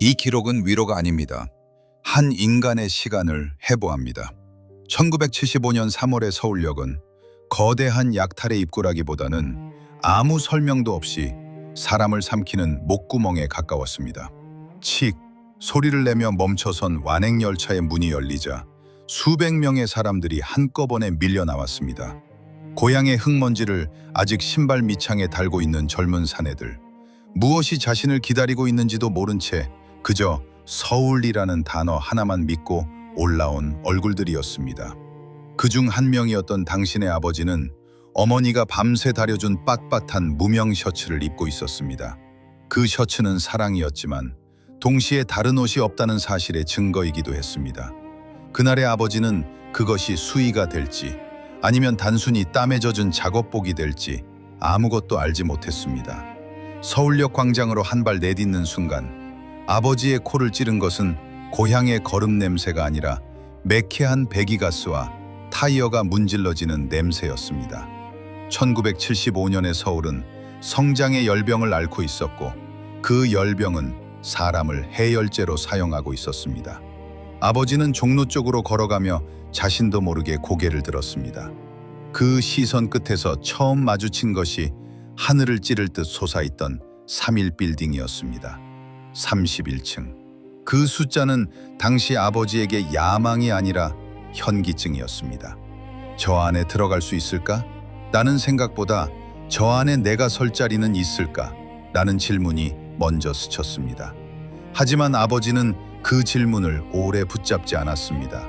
이 기록은 위로가 아닙니다. 한 인간의 시간을 해부합니다. 1975년 3월의 서울역은 거대한 약탈의 입구라기보다는 아무 설명도 없이 사람을 삼키는 목구멍에 가까웠습니다. 칙 소리를 내며 멈춰선 완행열차의 문이 열리자 수백 명의 사람들이 한꺼번에 밀려 나왔습니다. 고향의 흙먼지를 아직 신발 밑창에 달고 있는 젊은 사내들, 무엇이 자신을 기다리고 있는지도 모른 채 그저 서울이라는 단어 하나만 믿고 올라온 얼굴들이었습니다. 그중 한 명이었던 당신의 아버지는 어머니가 밤새 다려준 빳빳한 무명 셔츠를 입고 있었습니다. 그 셔츠는 사랑이었지만 동시에 다른 옷이 없다는 사실의 증거이기도 했습니다. 그날의 아버지는 그것이 수의가 될지 아니면 단순히 땀에 젖은 작업복이 될지 아무것도 알지 못했습니다. 서울역 광장으로 한 발 내딛는 순간 아버지의 코를 찌른 것은 고향의 거름 냄새가 아니라 매캐한 배기가스와 타이어가 문질러지는 냄새였습니다. 1975년의 서울은 성장의 열병을 앓고 있었고 그 열병은 사람을 해열제로 사용하고 있었습니다. 아버지는 종로 쪽으로 걸어가며 자신도 모르게 고개를 들었습니다. 그 시선 끝에서 처음 마주친 것이 하늘을 찌를 듯 솟아있던 3.1 빌딩이었습니다. 31층. 그 숫자는 당시 아버지에게 야망이 아니라 현기증이었습니다. 저 안에 들어갈 수 있을까? 라는 생각보다 저 안에 내가 설 자리는 있을까? 라는 질문이 먼저 스쳤습니다. 하지만 아버지는 그 질문을 오래 붙잡지 않았습니다.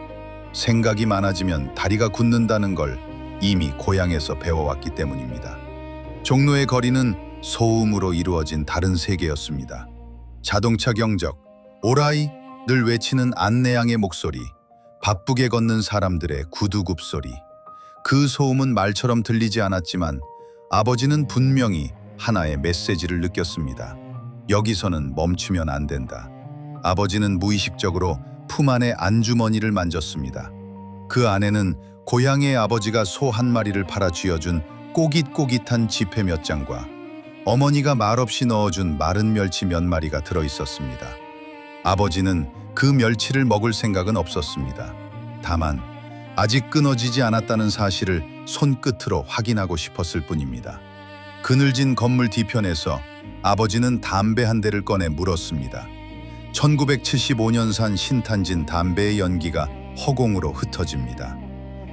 생각이 많아지면 다리가 굳는다는 걸 이미 고향에서 배워왔기 때문입니다. 종로의 거리는 소음으로 이루어진 다른 세계였습니다. 자동차 경적, 오라이 늘 외치는 안내양의 목소리, 바쁘게 걷는 사람들의 구두굽 소리. 그 소음은 말처럼 들리지 않았지만 아버지는 분명히 하나의 메시지를 느꼈습니다. 여기서는 멈추면 안 된다. 아버지는 무의식적으로 품 안의 안주머니를 만졌습니다. 그 안에는 고향의 아버지가 소 한 마리를 팔아 쥐어준 꼬깃꼬깃한 지폐 몇 장과 어머니가 말없이 넣어준 마른 멸치 몇 마리가 들어있었습니다. 아버지는 그 멸치를 먹을 생각은 없었습니다. 다만 아직 끊어지지 않았다는 사실을 손끝으로 확인하고 싶었을 뿐입니다. 그늘진 건물 뒤편에서 아버지는 담배 한 대를 꺼내 물었습니다. 1975년산 신탄진 담배의 연기가 허공으로 흩어집니다.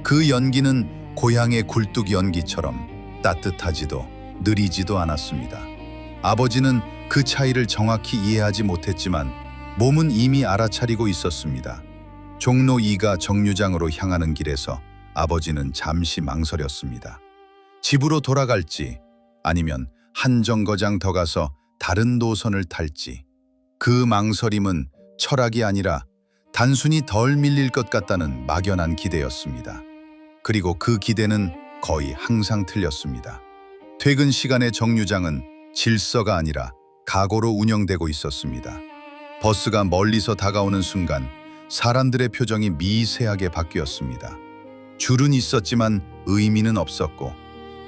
그 연기는 고향의 굴뚝 연기처럼 따뜻하지도 느리지도 않았습니다. 아버지는 그 차이를 정확히 이해하지 못했지만 몸은 이미 알아차리고 있었습니다. 종로 2가 정류장으로 향하는 길에서 아버지는 잠시 망설였습니다. 집으로 돌아갈지 아니면 한 정거장 더 가서 다른 노선을 탈지. 그 망설임은 철학이 아니라 단순히 덜 밀릴 것 같다는 막연한 기대였습니다. 그리고 그 기대는 거의 항상 틀렸습니다. 퇴근 시간의 정류장은 질서가 아니라 각오로 운영되고 있었습니다. 버스가 멀리서 다가오는 순간 사람들의 표정이 미세하게 바뀌었습니다. 줄은 있었지만 의미는 없었고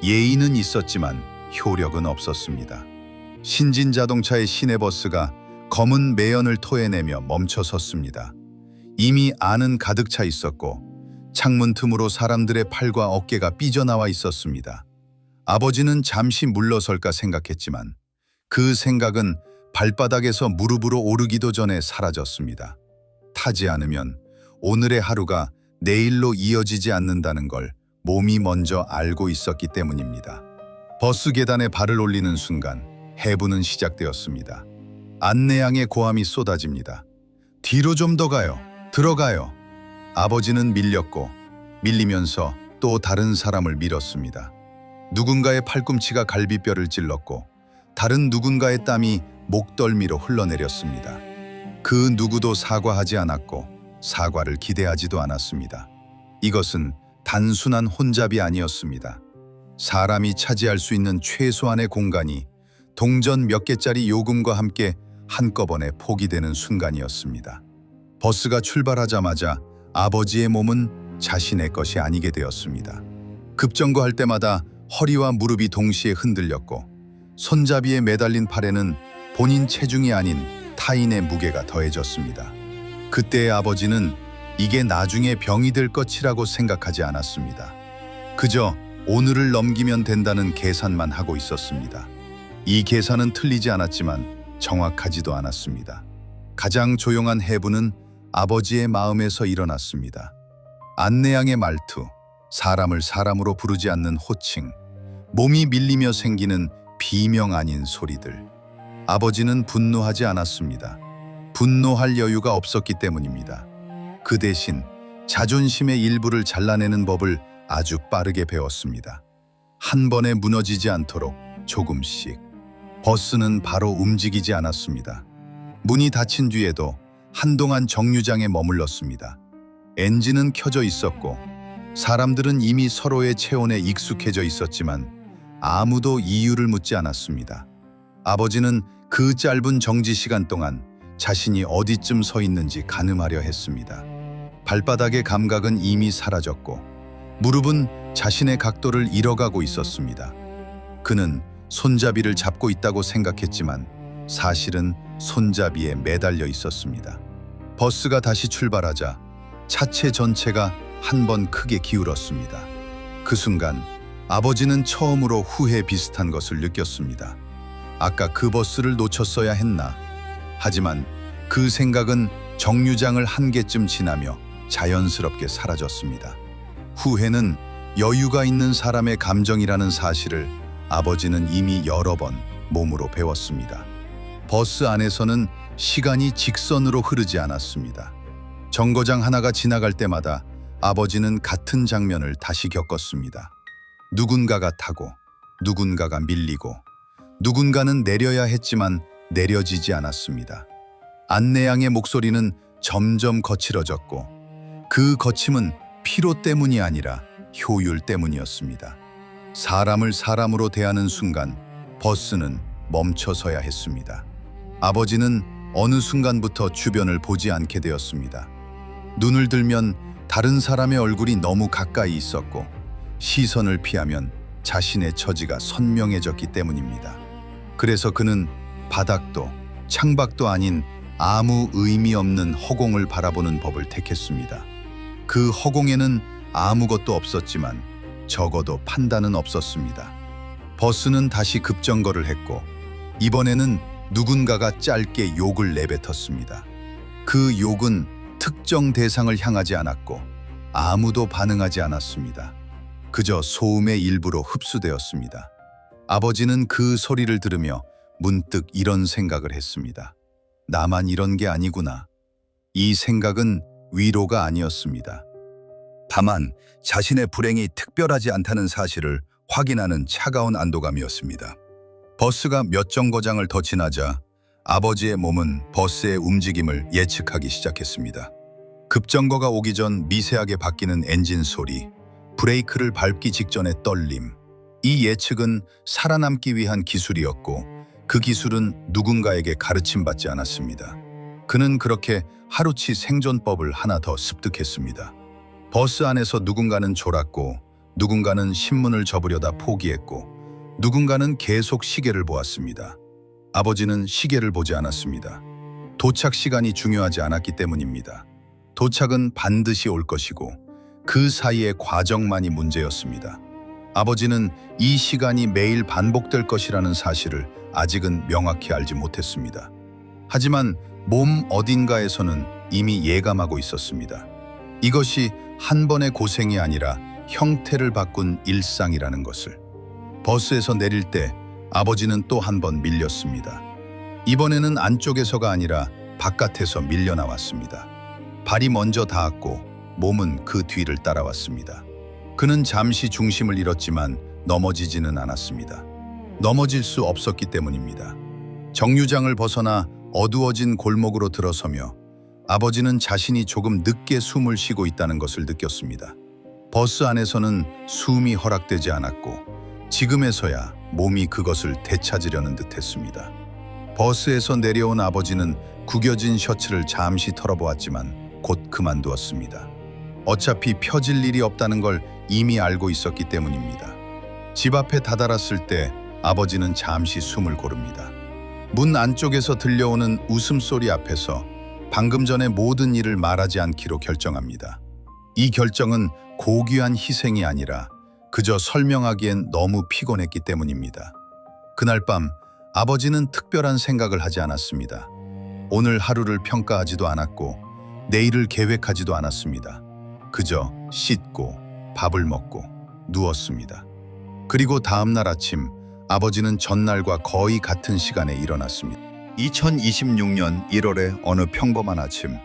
예의는 있었지만 효력은 없었습니다. 신진 자동차의 시내버스가 검은 매연을 토해내며 멈춰 섰습니다. 이미 안은 가득 차 있었고 창문 틈으로 사람들의 팔과 어깨가 삐져나와 있었습니다. 아버지는 잠시 물러설까 생각했지만 그 생각은 발바닥에서 무릎으로 오르기도 전에 사라졌습니다. 타지 않으면 오늘의 하루가 내일로 이어지지 않는다는 걸 몸이 먼저 알고 있었기 때문입니다. 버스 계단에 발을 올리는 순간 해부는 시작되었습니다. 안내양의 고함이 쏟아집니다. 뒤로 좀 더 가요. 들어가요. 아버지는 밀렸고 밀리면서 또 다른 사람을 밀었습니다. 누군가의 팔꿈치가 갈비뼈를 찔렀고 다른 누군가의 땀이 목덜미로 흘러내렸습니다. 그 누구도 사과하지 않았고 사과를 기대하지도 않았습니다. 이것은 단순한 혼잡이 아니었습니다. 사람이 차지할 수 있는 최소한의 공간이 동전 몇 개짜리 요금과 함께 한꺼번에 포기되는 순간이었습니다. 버스가 출발하자마자 아버지의 몸은 자신의 것이 아니게 되었습니다. 급정거할 때마다 허리와 무릎이 동시에 흔들렸고 손잡이에 매달린 팔에는 본인 체중이 아닌 타인의 무게가 더해졌습니다. 그때의 아버지는 이게 나중에 병이 될 것이라고 생각하지 않았습니다. 그저 오늘을 넘기면 된다는 계산만 하고 있었습니다. 이 계산은 틀리지 않았지만 정확하지도 않았습니다. 가장 조용한 해부는 아버지의 마음에서 일어났습니다. 안내양의 말투, 사람을 사람으로 부르지 않는 호칭, 몸이 밀리며 생기는 비명 아닌 소리들. 아버지는 분노하지 않았습니다. 분노할 여유가 없었기 때문입니다. 그 대신 자존심의 일부를 잘라내는 법을 아주 빠르게 배웠습니다. 한 번에 무너지지 않도록 조금씩. 버스는 바로 움직이지 않았습니다. 문이 닫힌 뒤에도 한동안 정류장에 머물렀습니다. 엔진은 켜져 있었고 사람들은 이미 서로의 체온에 익숙해져 있었지만 아무도 이유를 묻지 않았습니다. 아버지는 그 짧은 정지 시간 동안 자신이 어디쯤 서 있는지 가늠하려 했습니다. 발바닥의 감각은 이미 사라졌고 무릎은 자신의 각도를 잃어가고 있었습니다. 그는 손잡이를 잡고 있다고 생각했지만 사실은 손잡이에 매달려 있었습니다. 버스가 다시 출발하자 차체 전체가 한 번 크게 기울었습니다. 그 순간 아버지는 처음으로 후회 비슷한 것을 느꼈습니다. 아까 그 버스를 놓쳤어야 했나? 하지만 그 생각은 정류장을 한 개쯤 지나며 자연스럽게 사라졌습니다. 후회는 여유가 있는 사람의 감정이라는 사실을 아버지는 이미 여러 번 몸으로 배웠습니다. 버스 안에서는 시간이 직선으로 흐르지 않았습니다. 정거장 하나가 지나갈 때마다 아버지는 같은 장면을 다시 겪었습니다. 누군가가 타고, 누군가가 밀리고, 누군가는 내려야 했지만 내려지지 않았습니다. 안내양의 목소리는 점점 거칠어졌고 그 거침은 피로 때문이 아니라 효율 때문이었습니다. 사람을 사람으로 대하는 순간 버스는 멈춰서야 했습니다. 아버지는 어느 순간부터 주변을 보지 않게 되었습니다. 눈을 들면 다른 사람의 얼굴이 너무 가까이 있었고 시선을 피하면 자신의 처지가 선명해졌기 때문입니다. 그래서 그는 바닥도 창밖도 아닌 아무 의미 없는 허공을 바라보는 법을 택했습니다. 그 허공에는 아무것도 없었지만 적어도 판단은 없었습니다. 버스는 다시 급정거를 했고 이번에는 누군가가 짧게 욕을 내뱉었습니다. 그 욕은 특정 대상을 향하지 않았고 아무도 반응하지 않았습니다. 그저 소음의 일부로 흡수되었습니다. 아버지는 그 소리를 들으며 문득 이런 생각을 했습니다. 나만 이런 게 아니구나. 이 생각은 위로가 아니었습니다. 다만 자신의 불행이 특별하지 않다는 사실을 확인하는 차가운 안도감이었습니다. 버스가 몇 정거장을 더 지나자 아버지의 몸은 버스의 움직임을 예측하기 시작했습니다. 급정거가 오기 전 미세하게 바뀌는 엔진 소리, 브레이크를 밟기 직전의 떨림. 이 예측은 살아남기 위한 기술이었고 그 기술은 누군가에게 가르침받지 않았습니다. 그는 그렇게 하루치 생존법을 하나 더 습득했습니다. 버스 안에서 누군가는 졸았고 누군가는 신문을 접으려다 포기했고 누군가는 계속 시계를 보았습니다. 아버지는 시계를 보지 않았습니다. 도착 시간이 중요하지 않았기 때문입니다. 도착은 반드시 올 것이고 그 사이의 과정만이 문제였습니다. 아버지는 이 시간이 매일 반복될 것이라는 사실을 아직은 명확히 알지 못했습니다. 하지만 몸 어딘가에서는 이미 예감하고 있었습니다. 이것이 한 번의 고생이 아니라 형태를 바꾼 일상이라는 것을. 버스에서 내릴 때 아버지는 또 한 번 밀렸습니다. 이번에는 안쪽에서가 아니라 바깥에서 밀려 나왔습니다. 발이 먼저 닿았고 몸은 그 뒤를 따라왔습니다. 그는 잠시 중심을 잃었지만 넘어지지는 않았습니다. 넘어질 수 없었기 때문입니다. 정류장을 벗어나 어두워진 골목으로 들어서며 아버지는 자신이 조금 늦게 숨을 쉬고 있다는 것을 느꼈습니다. 버스 안에서는 숨이 허락되지 않았고 지금에서야 몸이 그것을 되찾으려는 듯했습니다. 버스에서 내려온 아버지는 구겨진 셔츠를 잠시 털어보았지만 곧 그만두었습니다. 어차피 펴질 일이 없다는 걸 이미 알고 있었기 때문입니다. 집 앞에 다다랐을 때 아버지는 잠시 숨을 고릅니다. 문 안쪽에서 들려오는 웃음소리 앞에서 방금 전에 모든 일을 말하지 않기로 결정합니다. 이 결정은 고귀한 희생이 아니라 그저 설명하기엔 너무 피곤했기 때문입니다. 그날 밤 아버지는 특별한 생각을 하지 않았습니다. 오늘 하루를 평가하지도 않았고 내일을 계획하지도 않았습니다. 그저 씻고 밥을 먹고 누웠습니다. 그리고 다음 날 아침 아버지는 전날과 거의 같은 시간에 일어났습니다. 2026년 1월의 어느 평범한 아침,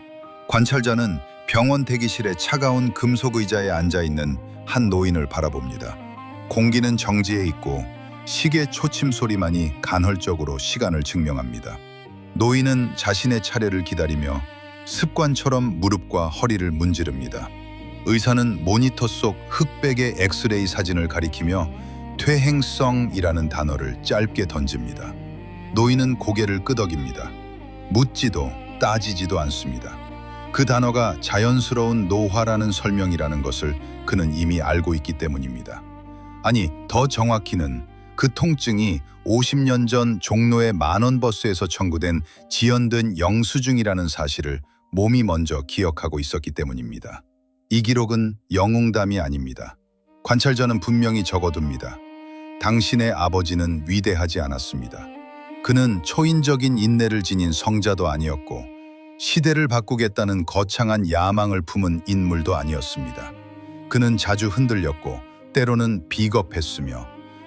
관찰자는 병원 대기실의 차가운 금속 의자에 앉아있는 한 노인을 바라봅니다. 공기는 정지해 있고 시계 초침 소리만이 간헐적으로 시간을 증명합니다. 노인은 자신의 차례를 기다리며 습관처럼 무릎과 허리를 문지릅니다. 의사는 모니터 속 흑백의 엑스레이 사진을 가리키며 퇴행성이라는 단어를 짧게 던집니다. 노인은 고개를 끄덕입니다. 묻지도 따지지도 않습니다. 그 단어가 자연스러운 노화라는 설명이라는 것을 그는 이미 알고 있기 때문입니다. 아니, 더 정확히는 그 통증이 50년 전 종로의 만원버스에서 청구된 지연된 영수증이라는 사실을 몸이 먼저 기억하고 있었기 때문입니다. 이 기록은 영웅담이 아닙니다. 관찰자는 분명히 적어둡니다. 당신의 아버지는 위대하지 않았습니다. 그는 초인적인 인내를 지닌 성자도 아니었고 시대를 바꾸겠다는 거창한 야망을 품은 인물도 아니었습니다. 그는 자주 흔들렸고 때로는 비겁했으며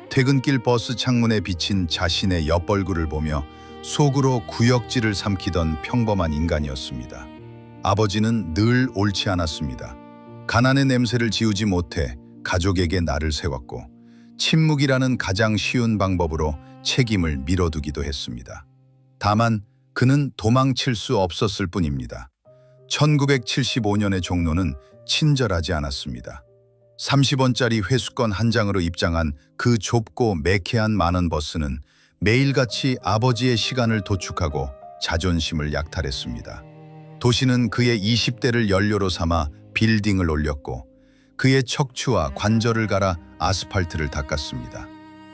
퇴근길 버스 창문에 비친 자신의 옆얼굴을 보며 속으로 구역질을 삼키던 평범한 인간이었습니다. 아버지는 늘 옳지 않았습니다. 가난의 냄새를 지우지 못해 가족에게 날을 세웠고 침묵이라는 가장 쉬운 방법으로 책임을 미뤄두기도 했습니다. 다만 그는 도망칠 수 없었을 뿐입니다. 1975년의 종로는 친절하지 않았습니다. 30원짜리 회수권 한 장으로 입장한 그 좁고 매캐한 만원버스는 매일같이 아버지의 시간을 도축하고 자존심을 약탈했습니다. 도시는 그의 20대를 연료로 삼아 빌딩을 올렸고 그의 척추와 관절을 갈아 아스팔트를 닦았습니다.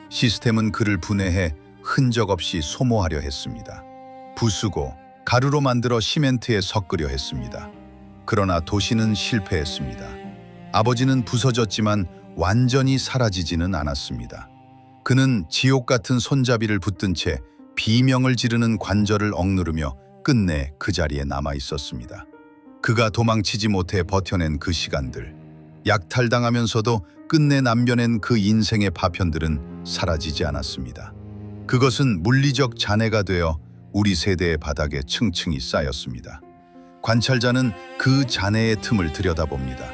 시스템은 그를 분해해 흔적 없이 소모하려 했습니다. 부수고 가루로 만들어 시멘트에 섞으려 했습니다. 그러나 도시는 실패했습니다. 아버지는 부서졌지만 완전히 사라지지는 않았습니다. 그는 지옥 같은 손잡이를 붙든 채 비명을 지르는 관절을 억누르며 끝내 그 자리에 남아 있었습니다. 그가 도망치지 못해 버텨낸 그 시간들, 약탈당하면서도 끝내 남겨낸 그 인생의 파편들은 사라지지 않았습니다. 그것은 물리적 잔해가 되어 우리 세대의 바닥에 층층이 쌓였습니다. 관찰자는 그 잔해의 틈을 들여다봅니다.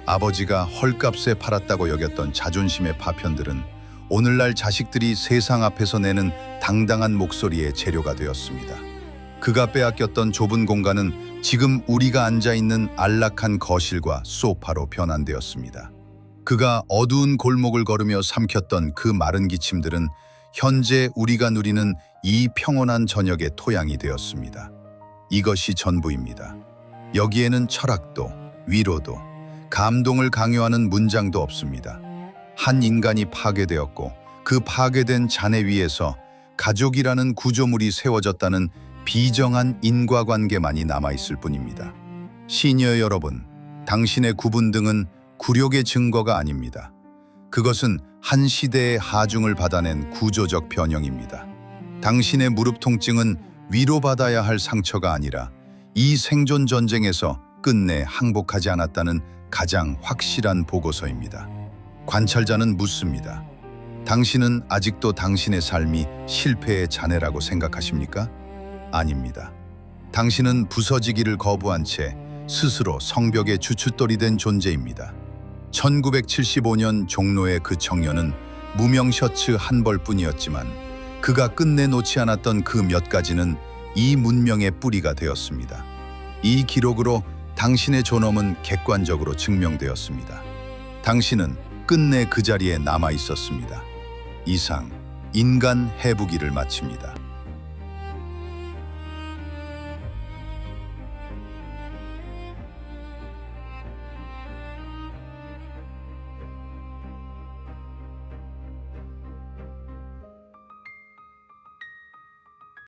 아버지가 헐값에 팔았다고 여겼던 자존심의 파편들은 오늘날 자식들이 세상 앞에서 내는 당당한 목소리의 재료가 되었습니다. 그가 빼앗겼던 좁은 공간은 지금 우리가 앉아있는 안락한 거실과 소파로 변환되었습니다. 그가 어두운 골목을 걸으며 삼켰던 그 마른 기침들은 현재 우리가 누리는 이 평온한 저녁의 토양이 되었습니다. 이것이 전부입니다. 여기에는 철학도, 위로도, 감동을 강요하는 문장도 없습니다. 한 인간이 파괴되었고 그 파괴된 잔해 위에서 가족이라는 구조물이 세워졌다는 비정한 인과관계만이 남아있을 뿐입니다. 시니어 여러분, 당신의 구분 등은 굴욕의 증거가 아닙니다. 그것은 한 시대의 하중을 받아낸 구조적 변형입니다. 당신의 무릎 통증은 위로받아야 할 상처가 아니라 이 생존 전쟁에서 끝내 항복하지 않았다는 가장 확실한 보고서입니다. 관찰자는 묻습니다. 당신은 아직도 당신의 삶이 실패의 잔해라고 생각하십니까? 아닙니다. 당신은 부서지기를 거부한 채 스스로 성벽의 주춧돌이 된 존재입니다. 1975년 종로의 그 청년은 무명 셔츠 한 벌뿐이었지만 그가 끝내 놓지 않았던 그 몇 가지는 이 문명의 뿌리가 되었습니다. 이 기록으로 당신의 존엄은 객관적으로 증명되었습니다. 당신은 끝내 그 자리에 남아 있었습니다. 이상 인간 해부기를 마칩니다.